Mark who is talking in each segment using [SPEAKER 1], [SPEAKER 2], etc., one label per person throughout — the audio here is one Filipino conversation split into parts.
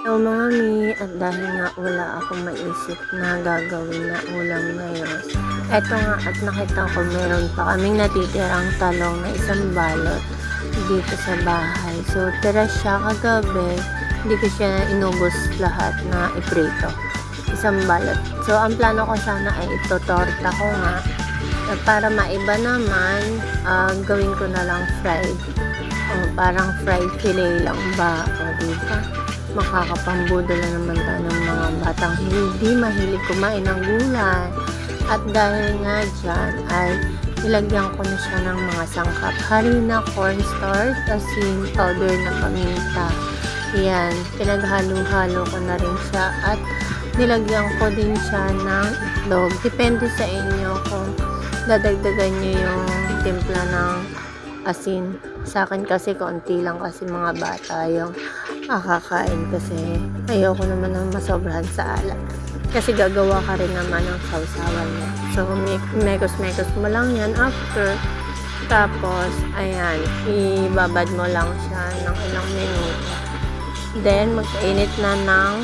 [SPEAKER 1] Hello mami, at dahil nga wala akong maisip na gagawin na ulam ngayon, eto nga at nakita ko meron pa kaming natitirang talong na isang balot dito sa bahay. So tira siya kagabi, hindi ko siya inubos lahat na iprito. Isang balot. So ang plano ko sana ay itotorta ko nga. Para maiba naman, gawin ko na lang fried. Parang fried fillet lang ba? Diba? Makakapambudol na naman tayo ng mga batang hindi mahilig kumain ng gulay. At dahil nga dyan ay nilagyan ko na siya ng mga sangkap. Harina, cornstarch, asin, powder na paminta. Yan, pinaghalo-halo ko na rin siya at nilagyan ko din siya ng itlog. Depende sa inyo kung dadagdagan nyo yung timpla ng asin. Sa akin kasi konti lang kasi mga bata yung kakain kasi ayoko naman ng masobrahan sa alat. Kasi gagawa ka rin naman ng sausawan niya. So, mekos-mekos mo lang yan after. Tapos, ayan, ibabad mo lang siya ng ilang minuto. Then, magkainit na ng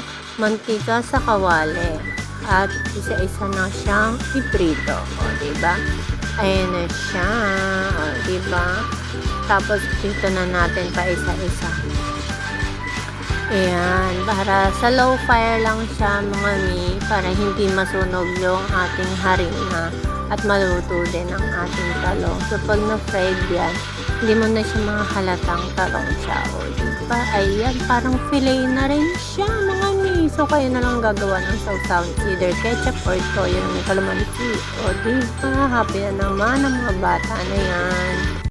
[SPEAKER 1] mantika sa kawali. At isa-isa na siyang iprito. O, diba? Ayan na siya. O, diba? Tapos, dito na natin pa isa-isa. Ayan, para sa low fire lang siya mga mi, para hindi masunog yung ating harina at maluto din ang ating talong. So pag na-fried yan, hindi mo na siya mga halatang talong siya. O diba? Ayan, parang fillet na rin siya mga mi. So kayo na lang gagawa ng sausaw, either ketchup or toyo ng kalamansi. O diba? Happy na naman ang mga bata na yan.